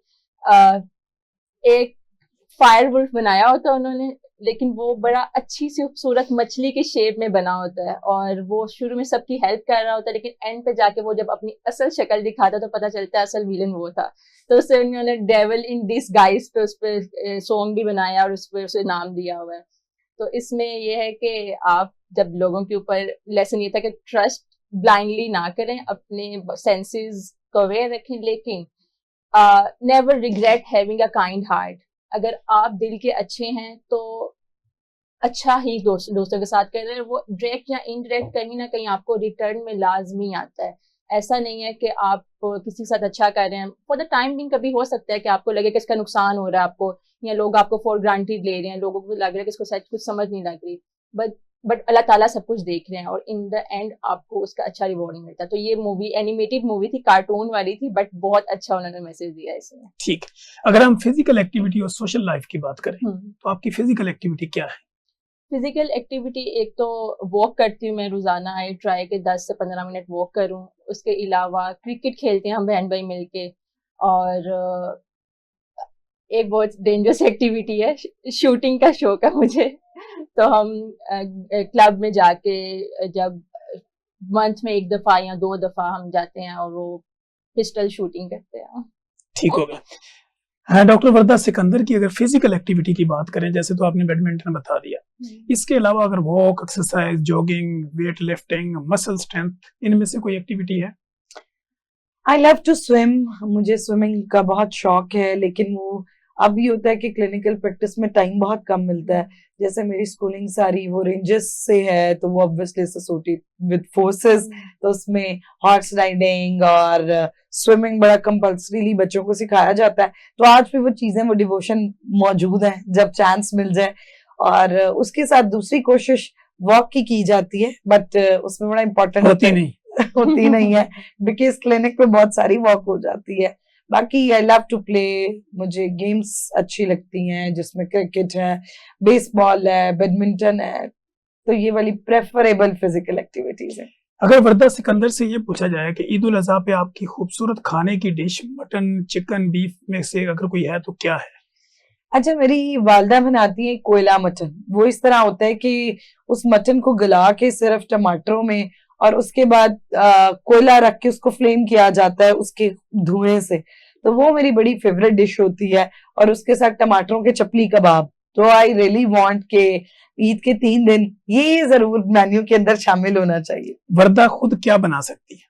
एक फायर वुल्फ बनाया होता है उन्होंने, लेकिन वो बड़ा अच्छी सी खूबसूरत मछली के शेप में बना होता है और वो शुरू में सबकी हेल्प कर रहा होता है, लेकिन एंड पे जाके वो जब अपनी असल शक्ल दिखाता है तो पता चलता है असल विलन वो था। तो उससे उन्होंने डेविल इन डिसगाइज पे उस पर सॉन्ग भी बनाया और उस पर उसे नाम दिया हुआ है। तो इसमें यह है कि आप जब लोगों के ऊपर, लेसन ये था कि ट्रस्ट ब्लाइंडली ना करें, अपने सेंसेस को अवेयर रखें, लेकिन never regret having a kind heart. अगर आप दिल के अच्छे हैं तो अच्छा ही दोस्तों के साथ कर रहे हैं, वो डायरेक्ट या इनडायरेक्ट कहीं ना कहीं आपको रिटर्न में लाजमी आता है। ऐसा नहीं है कि आप किसी के साथ अच्छा कर रहे हैं फॉर द टाइम बिंग, कभी हो सकता है कि आपको लगे कि इसका नुकसान हो रहा है आपको, या लोग आपको फॉर ग्रांटेड ले रहे हैं, लोगों को लग रहा है कि इसको शायद कुछ समझ नहीं लग रही, बट अल्लाह ताला सब कुछ देख रहे हैं और इन द एंड आपको उसका अच्छा रिवॉर्डिंग मिलता है। तो ये मूवी एनिमेटेड मूवी थी, कार्टून वाली थी, बट बहुत अच्छा उन्होंने मैसेज दिया है इसमें। ठीक, अगर हम फिजिकल एक्टिविटी और सोशल लाइफ की बात करें तो आपकी फिजिकल एक्टिविटी क्या है? फिजिकल एक्टिविटी एक तो वॉक करती हूँ मैं रोजाना, आई ट्राई के 10 से 15 मिनट वॉक करूँ। उसके अलावा क्रिकेट खेलते हैं हम बहन भाई मिलके, और एक बहुत डेंजरस एक्टिविटी है, शूटिंग का शौक है मुझे। तो हम क्लब में जाके जब मंथ में 1 दफा या 2 दफा हम जाते हैं और वो पिस्टल शूटिंग करते हैं। ठीक हो गया। हाँ, डॉक्टर वरदा सिकंदर की अगर फिजिकल एक्टिविटी की बात करें, जैसे तो आपने बैडमिंटन बता दिया, इसके अलावा अगर walk, exercise, jogging, weight lifting, muscle strength, इनमें से कोई एक्टिविटी है? आई लव टू स्विम, मुझे स्विमिंग का बहुत शौक है, लेकिन वो अब ये होता है कि क्लिनिकल प्रैक्टिस में टाइम बहुत कम मिलता है। जैसे मेरी स्कूलिंग सारी वो रेंजर्स से है, तो वो ऑब्वियसली एसोसिएटेड विद फोर्सेस, तो उसमें हॉर्स राइडिंग और स्विमिंग बड़ा कंपल्सरीली बच्चों को सिखाया जाता है। तो आज भी वो चीजें, वो डिवोशन मौजूद है जब चांस मिल जाए। और उसके साथ दूसरी कोशिश वॉक की जाती है, बट उसमें बड़ा इंपॉर्टेंट होती नहीं है बिकॉज क्लिनिक पे बहुत सारी वॉक हो जाती है। बाकी आई लव टू प्ले, मुझे गेम्स अच्छी लगती हैं जिसमें क्रिकेट है, बेसबॉल है, बैडमिंटन है, तो ये वाली प्रेफरेबल फिजिकल एक्टिविटीज है। अगर वर्दा सिकंदर से ये पूछा जाए कि ईद उल अजहा पे आपकी खूबसूरत खाने की डिश मटन, चिकन, बीफ में से अगर कोई है तो क्या है? अच्छा, मेरी वालदा बनाती है कोयला मटन। वो इस तरह होता है कि उस मटन को गला के सिर्फ टमाटरों में और उसके बाद कोयला रख के उसको फ्लेम किया जाता है उसके धुएं से। तो वो मेरी बड़ी फेवरेट डिश होती है, और उसके साथ टमाटरों के चपली कबाब। तो आई रियली वांट के ईद के 3 दिन ये जरूर मेन्यू के अंदर शामिल होना चाहिए। वर्दा खुद क्या बना सकती है?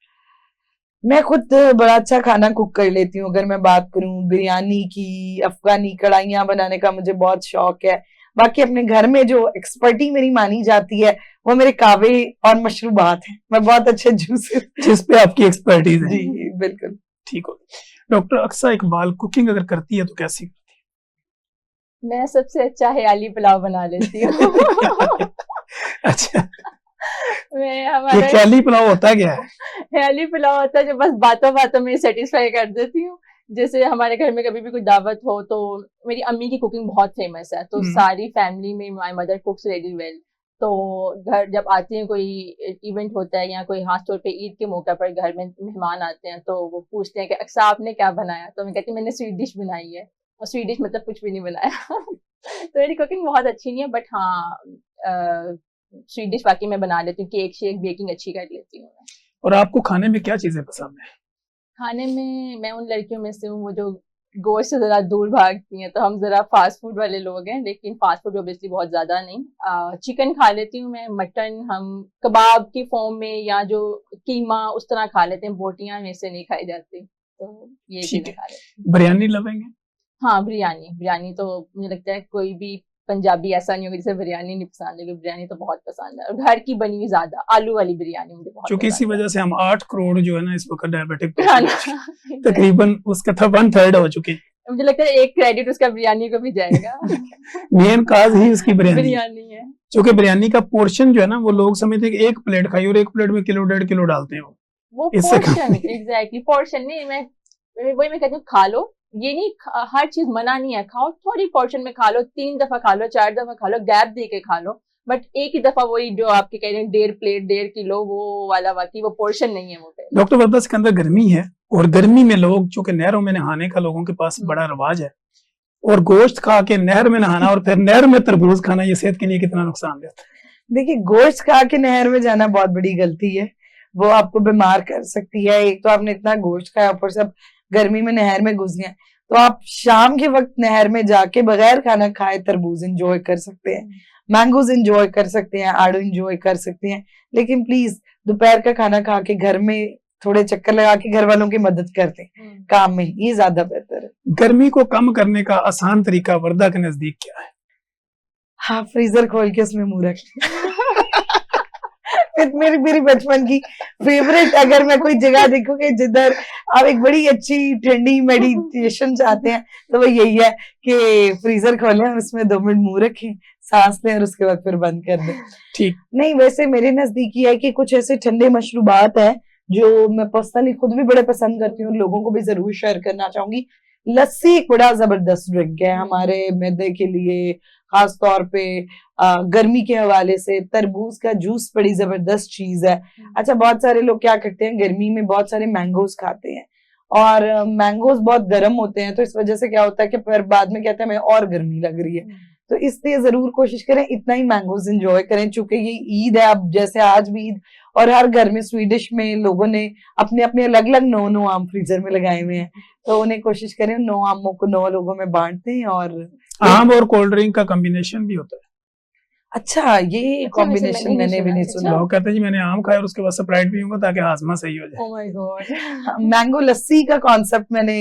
मैं खुद बड़ा अच्छा खाना कुक कर लेती हूँ। अगर मैं बात करूँ बिरयानी की, अफगानी कढ़ाइयाँ बनाने का मुझे बहुत शौक है। बाकी अपने घर में जो एक्सपर्टी मेरी मानी जाती है वो मेरे कावे और मशरूबात हैं। मैं बहुत अच्छे जूस जिस पे आपकी एक्सपर्टीज है। जी बिल्कुल। ठीक हो। डॉक्टर अक्सा इकबाल कुकिंग अगर करती है तो कैसी करती मैं सबसे अच्छा हयाली पुलाव बना लेती हूँ। है? अच्छा, मैं ये हमारा ख्याली पुलाव होता क्या है? हयाली पुलाव होता है जो बस बातों बातों में सेटिस्फाई कर देती हूँ। जैसे हमारे घर में कभी भी कोई दावत हो तो मेरी अम्मी की कुकिंग बहुत फेमस है, तो सारी फैमिली में माय मदर कुक्स वेरी वेल। तो घर जब आते हैं, कोई इवेंट होता है या कोई खास तौर पे ईद के मौके पर घर में मेहमान आते हैं, तो वो पूछते हैं कि अक्सा आपने क्या बनाया, तो मैं कहती हूँ मैंने स्वीट डिश बनाई है। और स्वीट डिश मतलब कुछ भी नहीं बनाया। तो मेरी कुकिंग बहुत अच्छी नहीं है, बट हाँ स्वीट डिश बाकी मैं बना लेती हूँ। केक शेक बेकिंग अच्छी कर लेती हूँ। और आपको खाने में क्या चीजें पसंद है? खाने में मैं उन लड़कियों में से हूँ वो जो गोश्त से जरा दूर भागती हैं, तो हम जरा फास्ट फूड वाले लोग हैं, लेकिन फास्ट फूड ऑब्वियसली बहुत ज्यादा नहीं। चिकन खा लेती हूँ मैं, मटन हम कबाब की फॉर्म में या जो कीमा उस तरह खा लेते हैं, बोटियां में से नहीं खाई जाती, तो ये चीजें खा लेती हूँ। बिरयानी लवेंगे? हाँ बिरयानी तो मुझे लगता है कोई भी पंजाबी ऐसा नहीं होगा जिसे बिरयानी नहीं पसंद, लेकिन बिरयानी तो बहुत पसंद है, और घर की बनी हुई ज्यादा आलू वाली बिरयानी मुझे बहुत क्योंकि इसी वजह से हम 8 करोड़ जो है ना इस वक्त डायबिटिक पसंद। तकरीबन उसका था 1/3 हो चुके हैं। मुझे लगता है एक क्रेडिट उसका बिरयानी को भी जाएगा। मेन काज ही उसकी बिरयानी है। क्योंकि बिरयानी का पोर्शन जो है ना वो लोग समझते हैं कि एक प्लेट खाई और एक प्लेट में किलो 1.5 किलो डालते हैं वो इससे पोर्शन एग्जैक्टली पोर्शन नहीं, मैं कहती हूँ खा लो, ये नहीं हर चीज मना नहीं है, खाओ थोड़ी पोर्शन में खा लो, 3 दफा खा लो, 4 दफा खा लो, गैप दे के खा लो, बट एक ही दफा वही जो आपके कह रहे हैं 1.5 प्लेट 1.5 किलो वो वाला बाकी वो पोर्शन नहीं है। वो डॉक्टर वर्दा के अंदर गर्मी है, और गर्मी में लोग चूंकि नहरों में नहाने का लोगों के पास बड़ा रिवाज है, और गोश्त खा के नहर में नहाना और फिर नहर में तरबूज खाना ये सेहत के लिए कितना नुकसान देता है? देखिए, गोश्त खा के नहर में जाना बहुत बड़ी गलती है, वो आपको बीमार कर सकती है। एक तो आपने इतना गोश्त खाया, ऊपर से गर्मी में नहर में घुस गए, तो आप शाम के वक्त नहर में जाके बगैर खाना खाए तरबूज एंजॉय कर सकते हैं, मैंगोज एंजॉय कर सकते हैं, आड़ू एंजॉय कर सकते हैं, लेकिन प्लीज दोपहर का खाना खा के घर में थोड़े चक्कर लगा के घर वालों की मदद करते हैं काम में, ये ज्यादा बेहतर है। गर्मी को कम करने का आसान तरीका वर्दा के नजदीक क्या है? हाँ, फ्रीजर खोल के उसमें मुंह रख। मेरी बचपन की फेवरेट, अगर मैं कोई जगह देखूंगी जिधर आप एक बड़ी अच्छी ठंडी मेडिटेशन चाहते हैं तो वो यही है कि फ्रीजर खोलें और उसमें 2 मिनट मुंह रखें, सांस लें और उसके बाद फिर बंद कर दें। ठीक नहीं, वैसे मेरे नजदीक ये है कि कुछ ऐसे ठंडे मशरूबात है जो मैं पर्सनली खुद भी बड़े पसंद करती हूँ, लोगों को भी जरूर शेयर करना चाहूंगी। लस्सी एक बड़ा जबरदस्त ड्रिंक है हमारे मैदे के लिए, खास तौर पे गर्मी के हवाले से। तरबूज का जूस बड़ी जबरदस्त चीज है। अच्छा, बहुत सारे लोग क्या करते हैं, गर्मी में बहुत सारे मैंगोज खाते हैं, और मैंगोज बहुत गर्म होते हैं, तो इस वजह से क्या होता है कि फिर बाद में कहते हैं हमें और गर्मी लग रही है। तो इसलिए जरूर कोशिश करें इतना ही मैंगोज एंजॉय करें, चूंकि ये ईद है, अब जैसे आज भी ईद, और हर घर में स्वीडिश में लोगों ने अपने अपने अलग अलग 9 आम फ्रीजर में लगाए हुए हैं, तो उन्हें कोशिश करें 9 आमों को 9 लोगों में बांट दें। और आम और कोल्ड ड्रिंक का कॉम्बिनेशन भी होता है। अच्छा, ये कॉम्बिनेशन मैंने भी नहीं सुना। लोग कहते हैं जी मैंने आम खाया और उसके बाद स्प्राइट पीऊंगा ताकि हाजमा सही हो जाए। Oh my God. मैंगो लस्सी का कॉन्सेप्ट मैंने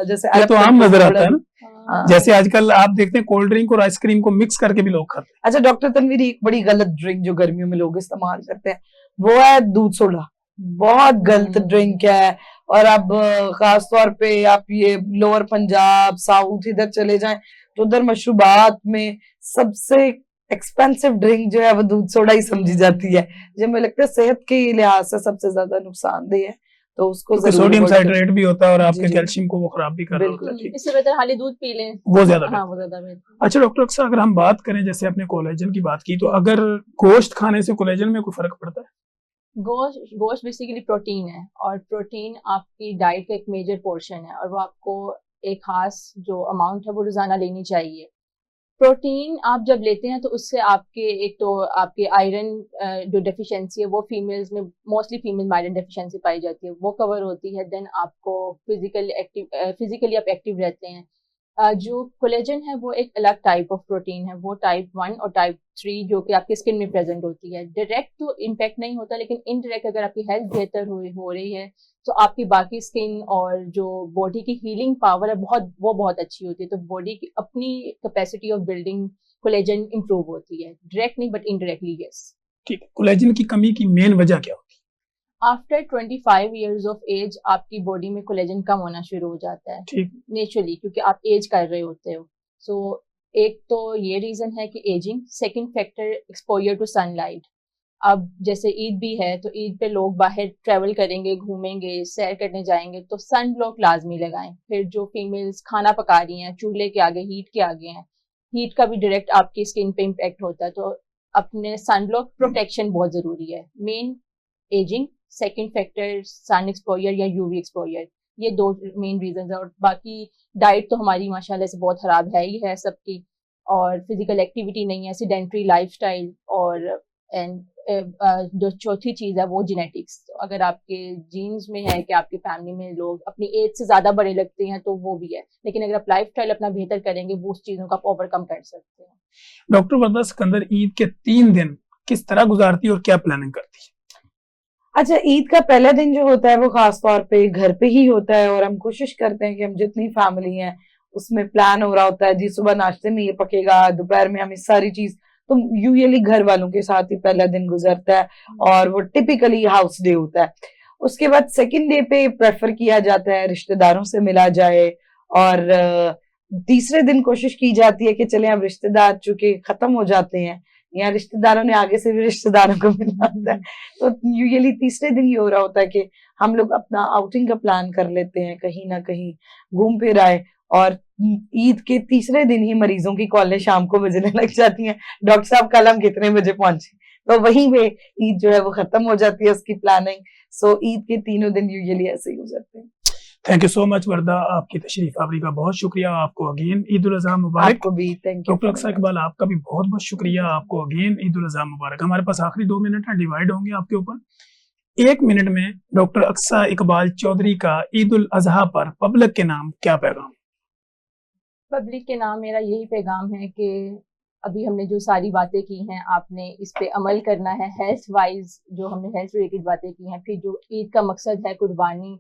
जैसे ये तो आम नजर आता है ना, जैसे आजकल आप देखते हैं कोल्ड ड्रिंक और आइसक्रीम को मिक्स करके भी लोग खाते हैं। अच्छा डॉक्टर तनवीर, एक बड़ी गलत ड्रिंक जो गर्मियों में लोग इस्तेमाल करते हैं वो है दूध सोडा। बहुत गलत ड्रिंक है, और अब खास तौर पे आप ये लोअर पंजाब साउथ इधर चले जाएं तो उधर मशरूबात में सबसे एक्सपेंसिव ड्रिंक जो है वो दूध सोडा ही समझी जाती है, जो मुझे लगता है सेहत के लिहाज से सबसे ज्यादा नुकसानदेह है, तो उसको सोडियम साइट्रेट भी होता है और आपके कैल्शियम को वो खराब भी कर रहा है। इससे बेहतर खाली दूध पी लें, वो ज्यादा हाँ, वो ज्यादा बेहतर। अच्छा डॉक्टर अक्सर अगर हम बात करें, जैसे आपने कोलेजन की बात की, तो अगर गोश्त खाने से कोलेजन में कोई फर्क पड़ता है? गोश्त बेसिकली प्रोटीन है, और प्रोटीन आपकी डाइट का एक मेजर पोर्शन है, और वो आपको एक खास जो अमाउंट है वो रोजाना लेनी चाहिए। प्रोटीन आप जब लेते हैं तो उससे आपके एक तो आपके आयरन जो डेफिशिएंसी है वो फीमेल्स में मोस्टली फीमेल में आयरन डेफिशिएंसी पाई जाती है, वो कवर होती है। देन आपको फिजिकली आप एक्टिव रहते हैं। जो कोलेजन है वो एक अलग टाइप ऑफ प्रोटीन है, वो टाइप 1 और टाइप 3 जो कि आपकी स्किन में प्रेजेंट होती है। डायरेक्ट तो इम्पैक्ट नहीं होता, लेकिन इनडायरेक्ट अगर आपकी हेल्थ बेहतर हो रही है तो आपकी बाकी स्किन और जो बॉडी की हीलिंग पावर है वो बहुत अच्छी होती है। तो बॉडी की अपनी capacity of building collagen improve होती है, डायरेक्ट नहीं बट इनडायरेक्टली यस। ठीक है, कोलेजन की कमी की मेन वजह क्या होती आफ्टर 25 इयर्स ऑफ एज आपकी बॉडी में कोलेजन कम होना शुरू हो जाता है, ठीक नेचुरली, क्योंकि आप एज कर रहे होते हो। सो एक तो ये रीजन है कि ageing. Second factor exposure to sunlight. अब जैसे ईद भी है तो ईद पे लोग बाहर ट्रेवल करेंगे, घूमेंगे, सैर करने जाएंगे, तो सन ब्लॉक लाजमी लगाएं। फिर जो फीमेल्स खाना पका रही हैं चूल्हे के आगे, हीट के आगे हैं, हीट का भी डायरेक्ट आपकी स्किन पे इम्पैक्ट होता है, तो अपने सन ब्लॉक प्रोटेक्शन बहुत जरूरी है। Main ageing, second factor sun exposure या यूवी एक्सपोजर, ये दो मेन रीजन है। और बाकी डाइट तो हमारी माशाल्लाह से बहुत खराब है ही है सबकी, और फिजिकल एक्टिविटी नहीं है, सेडेंटरी लाइफस्टाइल, और एंड जो चौथी चीज है वो जेनेटिक्स। तो अगर आपके जीन्स में है कि आपकी फैमिली में लोग अपनी एज से ज्यादा बड़े लगते हैं तो वो भी है, लेकिन अगर आप लाइफस्टाइल अपना बेहतर करेंगे वो उस चीजों का आप ओवरकम कर सकते हैं। डॉक्टर वर्दा सिकंदर ईद के 3 दिन किस तरह गुजारती है और क्या प्लानिंग करती है? अच्छा, ईद का पहला दिन जो होता है वो खास तौर पे घर पे ही होता है, और हम कोशिश करते हैं कि हम जितनी फैमिली है उसमें प्लान हो रहा होता है जी, सुबह नाश्ते में ये पकेगा, दोपहर में हम इस सारी चीज, तो यूजुअली घर वालों के साथ ही पहला दिन गुजरता है, और वो टिपिकली हाउस डे होता है। उसके बाद सेकंड डे पे प्रेफर किया जाता है रिश्तेदारों से मिला जाए, और तीसरे दिन कोशिश की जाती है कि चले अब रिश्तेदार चूंकि खत्म हो जाते हैं, या रिश्तेदारों ने आगे से भी रिश्तेदारों को मिलना होता है, तो यूजुअली तीसरे दिन ये हो रहा होता है कि हम लोग अपना आउटिंग का प्लान कर लेते हैं, कहीं ना कहीं घूम फिर आए। और ईद के तीसरे दिन ही मरीजों की कॉलें शाम को बजने लग जाती हैं, डॉक्टर साहब कल हम कितने बजे पहुंचे, तो वहीं पे ईद जो है वो खत्म हो जाती है उसकी प्लानिंग। सो ईद के तीनों दिन यूजुअली ऐसे ही गुजरते हैं। Thank you so much Warda, आपकी तशरीफ आवरी का बहुत शुक्रिया। आपको अगेन ईद उल अज़हा मुबारक। आपको भी thank you. Doctor Aqsa Iqbal, आपका भी बहुत बहुत शुक्रिया, आपको अगेन ईद उल अज़हा मुबारक। हमारे पास आखिरी 2 मिनट है, डिवाइड होंगे आपके ऊपर। 1 मिनट में डॉक्टर अक्सा इकबाल चौधरी का ईद उल अज़हा पर पब्लिक के नाम क्या पैगाम? पब्लिक के नाम मेरा यही पैगाम है कि अभी हमने जो सारी बातें की हैं आपने इस पे अमल करना है, हेल्थ वाइज जो हमने हेल्थ रिलेटेड बातें की हैं। फिर जो ईद का मकसद है कुर्बानी,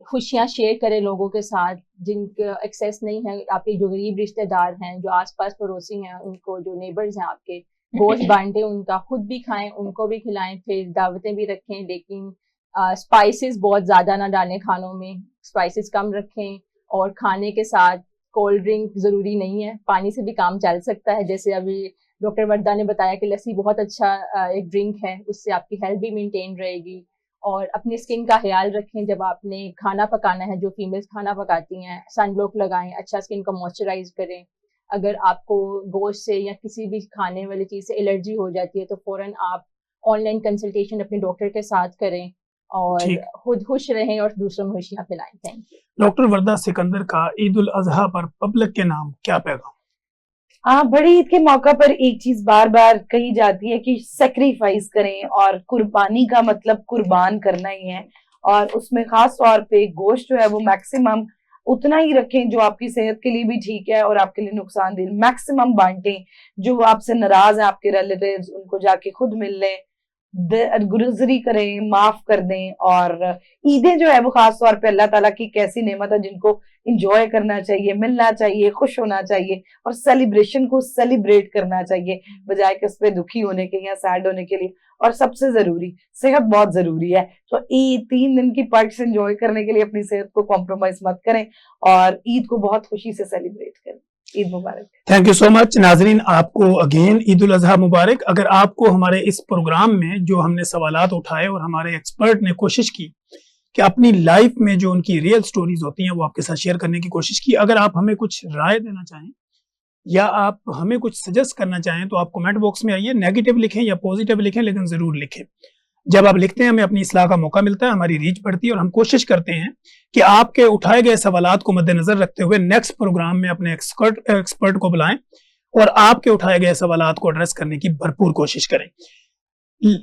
खुशियाँ शेयर करें लोगों के साथ जिनका एक्सेस नहीं है, आपके जो गरीब रिश्तेदार हैं, जो आसपास पड़ोसी हैं, उनको, जो नेबर्स हैं आपके, गोश्त बांटें उनका, खुद भी खाएं, उनको भी खिलाएं। फिर दावतें भी रखें, लेकिन स्पाइसेस बहुत ज़्यादा ना डालें खानों में, स्पाइसेस कम रखें, और खाने के साथ कोल्ड ड्रिंक ज़रूरी नहीं है, पानी से भी काम चल सकता है। जैसे अभी डॉक्टर वर्दा ने बताया कि लस्सी बहुत अच्छा एक ड्रिंक है, उससे आपकी हेल्थ भी मेंटेन रहेगी। और अपनी स्किन का ख्याल रखें, जब आपने खाना पकाना है, जो फीमेल्स खाना पकाती हैं, सनब्लॉक लगाएं, अच्छा स्किन को मॉइस्चराइज करें। अगर आपको गोश्त से या किसी भी खाने वाली चीज़ से एलर्जी हो जाती है तो फ़ौरन आप ऑनलाइन कंसल्टेशन अपने डॉक्टर के साथ करें, और खुद खुश रहें और दूसरों में खुशियाँ फैलाएं। Thank you. डॉक्टर वर्दा सिकंदर का ईद उल अज़हा पर पब्लिक के नाम क्या पैगाम? हाँ, बड़ी ईद के मौका पर एक चीज बार बार कही जाती है कि सेक्रीफाइस करें, और कुर्बानी का मतलब कुर्बान करना ही है, और उसमें खास तौर पे गोश्त जो है वो मैक्सिमम उतना ही रखें जो आपकी सेहत के लिए भी ठीक है और आपके लिए नुकसानदेह, मैक्सिमम बांटें। जो आपसे नाराज है आपके रिलेटिव्स, उनको जाके खुद मिल लें, गुरुजरी करें, माफ कर दें। और ईदें जो है वो खास तौर पे अल्लाह ताला की कैसी नेमत है जिनको इंजॉय करना चाहिए, मिलना चाहिए, खुश होना चाहिए, और सेलिब्रेशन को सेलिब्रेट करना चाहिए बजाय कि उस पर दुखी होने के या सैड होने के लिए। और सबसे जरूरी, सेहत बहुत जरूरी है, तो ईद 3 दिन की पार्ट्स एंजॉय करने के लिए अपनी सेहत को कॉम्प्रोमाइज मत करें, और ईद को बहुत खुशी से सेलिब्रेट करें। ईद मुबारक। Thank you so much. नाजरीन, आपको अगेन ईद उल अज़हा मुबारक। अगर आपको हमारे इस प्रोग्राम में जो हमने सवालात उठाए और हमारे एक्सपर्ट ने कोशिश की कि अपनी लाइफ में जो उनकी रियल स्टोरीज होती हैं वो आपके साथ शेयर करने की कोशिश की, अगर आप हमें कुछ राय देना चाहें या आप हमें कुछ सजेस्ट करना चाहें तो आप कमेंट बॉक्स में आइए, नेगेटिव लिखें या पॉजिटिव लिखें, लेकिन जरूर लिखें। जब आप लिखते हैं हमें अपनी इस्लाह का मौका मिलता है, हमारी रीच बढ़ती है और हम कोशिश करते हैं कि आपके उठाए गए सवालात को मद्देनजर रखते हुए नेक्स्ट प्रोग्राम में अपने एक्सपर्ट को बुलाएं और आपके उठाए गए सवालात को एड्रेस करने की भरपूर कोशिश करें।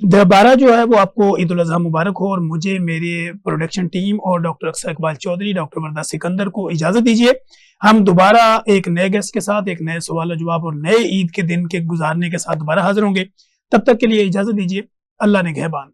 दोबारा जो है वो आपको ईद उल अज़हा मुबारक हो और मुझे, मेरे प्रोडक्शन टीम और डॉक्टर अक्सर इकबाल चौधरी, डॉक्टर वरदा सिकंदर को इजाजत दीजिए। हम दोबारा एक नए गेस्ट के साथ, एक नए सवाल जवाब और नए ईद के दिन के गुजारने के साथ दोबारा हाजिर होंगे। तब तक के लिए इजाजत दीजिए। अल्लाह ने निगहबान।